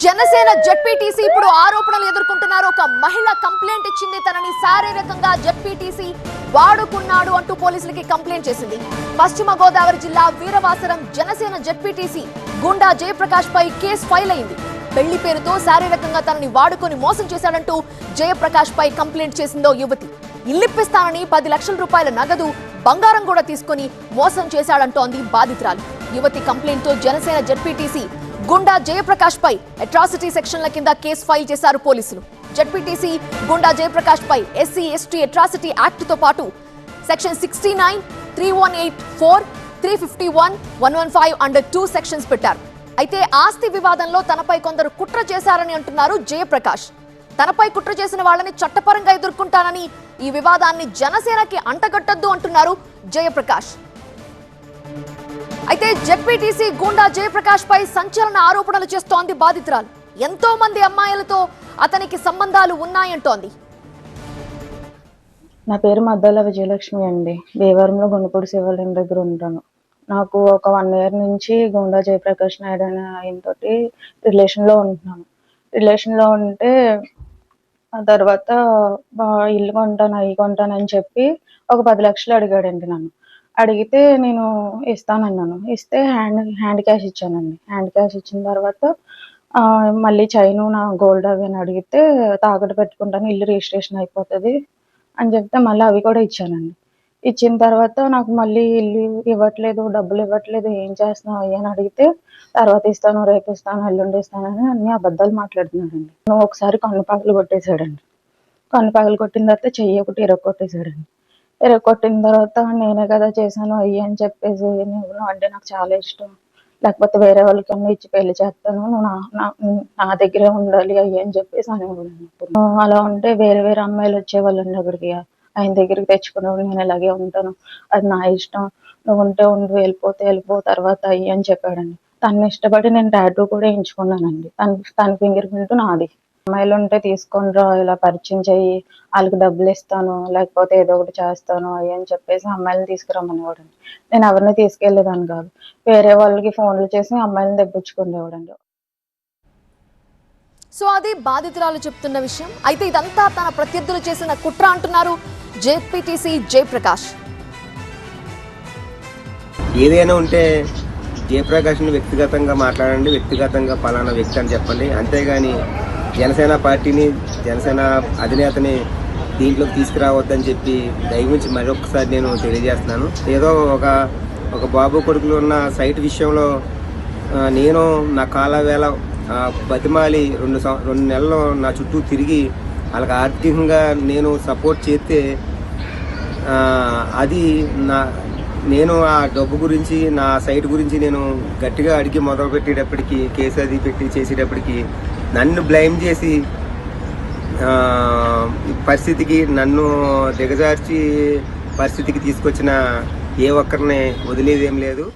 Janasena ZPTC ఇప్పుడు ఆరోపణలు ఎదుర్కొంటున్నారు. ఒక మహిళ కంప్లైంట్ ఇచ్చింది. తనని శారీరకంగా జెడ్పీటీసీ వాడుకున్నాడు అంటూ పోలీసులకి కంప్లైంట్ చేసింది. పశ్చిమ గోదావరి జిల్లా వీరవాసరం జనసేన జెడ్పీటీసీ గుండా జయప్రకాష్ పై కేసు ఫైల్ అయింది. పెళ్లి పేరుతో శారీరకంగా తనని వాడుకొని మోసం చేశాడంటూ జయప్రకాష్ పై కంప్లైంట్ చేసిందో యువతి. ఇల్లిప్పిస్తానని 10 లక్షల రూపాయల నగదు, బంగారం కూడా తీసుకొని మోసం చేశాడంటోంది బాధితురాలు. యువతి కంప్లైంట్ తో జనసేన జెడ్పీటీసీ గుండా జయప్రకాష్ పై అట్రాసిటీ సెక్షన్ల కింద కేసు ఫైల్ చేశారు పోలీసులు. జెడ్పీటీసీ గుండా జయప్రకాష్ పై ఎస్సీ ఎస్టీ అట్రాసిటీ యాక్ట్ తో పాటు సెక్షన్ 69, 3184, 351, 115 అండర్ 2 సెక్షన్స్ పెట్టారు. అయితే ఆస్తి వివాదంలో తనపై కొందరు కుట్ర చేశారని అంటున్నారు జయప్రకాష్. తనపై కుట్ర చేసిన వాళ్ళని చట్టపరంగా ఎదుర్కొంటానని, ఈ వివాదాన్ని జనసేనకి అంటగట్టొద్దు అంటున్నారు జయప్రకాష్. అయితే జెడ్పీటీసీ గుండా జయప్రకాష్ పై సంచలన ఆరోపణలు చేస్తోంది బాధితురాలు. ఎంతో మంది అమ్మాయిలతో అతనికి సంబంధాలు ఉన్నాయంటోంది. నా పేరు మద్దాల విజయలక్ష్మి అండి. దేవరంలో గుండపూడి శివాలయం దగ్గర ఉంటాను. నాకు ఒక 1 year నుంచి గుండా జయప్రకాష్ నాయుడు అనే ఆయనతోటి రిలేషన్లో ఉంటున్నాను. రిలేషన్లో ఉంటే ఆ తర్వాత ఇల్లు కొంటాను, అవి కొంటాను అని చెప్పి ఒక 10 లక్షలు అడిగాడండి నన్ను. అడిగితే నేను ఇస్తానన్నాను. ఇస్తే హ్యాండ్ క్యాష్ ఇచ్చానండి. హ్యాండ్ క్యాష్ ఇచ్చిన తర్వాత మళ్ళీ చైను, నా గోల్డ్ అవి అని అడిగితే తాకట్టు పెట్టుకుంటాను, ఇల్లు రిజిస్ట్రేషన్ అయిపోతుంది అని చెప్తే మళ్ళీ అవి కూడా ఇచ్చానండి. ఇచ్చిన తర్వాత నాకు మళ్ళీ ఇల్లు ఇవ్వట్లేదు, డబ్బులు ఇవ్వట్లేదు, ఏం చేస్తున్నావు అయ్యి అని అడిగితే తర్వాత ఇస్తాను, రేపు ఇస్తాను, ఎల్లుండి ఇస్తానని అన్ని అబద్ధాలు మాట్లాడుతున్నాడండి. నువ్వు ఒకసారి కన్ను పగలు కొట్టేశాడండి. కన్ను పగలు కొట్టిన తర్వాత చెయ్యి ఒకటి ఇరగొట్టేశాడండి. కొట్టిన తర్వాత నేనే కదా చేశాను అయ్యి అని చెప్పేసి, నువ్వు అంటే నాకు చాలా ఇష్టం, లేకపోతే వేరే వాళ్ళకన్నా ఇచ్చి పెళ్లి చేస్తాను, నువ్వు నా దగ్గరే ఉండాలి అయ్యి అని చెప్పేసి అనేవాడు. అలా ఉంటే వేరే వేరే అమ్మాయిలు వచ్చేవాళ్ళండి అక్కడికి. ఆయన దగ్గరికి తెచ్చుకునేవాడు. నేను ఇలాగే ఉంటాను, అది నా ఇష్టం, నువ్వు ఉంటే ఉండు, వెళ్ళిపోతే వెళ్ళిపో తర్వాత అయ్యి అని చెప్పాడండి. తను ఇష్టపడి నేను టాటూ కూడా వేయించుకున్నానండి. తన ఫింగర్ ప్రింట్ నాది. అమ్మాయిలు ఉంటే తీసుకొని రా, ఇలా పరిచయం చెయ్యి, వాళ్ళకి డబ్బులు ఇస్తాను, లేకపోతే ఏదో ఒకటి చేస్తాను అయ్యి అని చెప్పేసి అమ్మాయిలను తీసుకురమ్మనేవాడండి. నేను ఎవరిని తీసుకెళ్లేదాన్ని కాదు, వేరే వాళ్ళకి ఫోన్లు చేసి అమ్మాయిలను తెప్పించుకునేవాడండి. సో అది బాధితురాలు చెప్తున్న విషయం. అయితే ఇదంతా తన ప్రత్యర్థులు చేసిన కుట్ర అంటున్నారు జెడ్పీటీసీ జయప్రకాష్. ఏదైనా ఉంటే జయప్రకాష్ని వ్యక్తిగతంగా మాట్లాడండి, వ్యక్తిగతంగా పలానా వ్యక్తి అని చెప్పండి. అంతేగాని జనసేన పార్టీని, జనసేన అధినేతని దీంట్లోకి తీసుకురావద్దని చెప్పి దయవుంచి మరొకసారి నేను తెలియజేస్తున్నాను. ఏదో ఒక బాబు కొడుకులు ఉన్న సైట్ విషయంలో నేను నా కాలవేళ బతిమాలి 2 నెలలు నా చుట్టూ తిరిగి వాళ్ళకి ఆర్థికంగా నేను సపోర్ట్ చేస్తే అది నేను ఆ డబ్బు గురించి, నా సైట్ గురించి నేను గట్టిగా అడిగి మొదలు పెట్టేటప్పటికి, కేసు అది పెట్టి చేసేటప్పటికి నన్ను బ్లేమ్ చేసి పరిస్థితికి, నన్ను దిగజార్చి పరిస్థితికి తీసుకొచ్చిన ఏ ఒక్కరిని వదిలేదేం లేదు.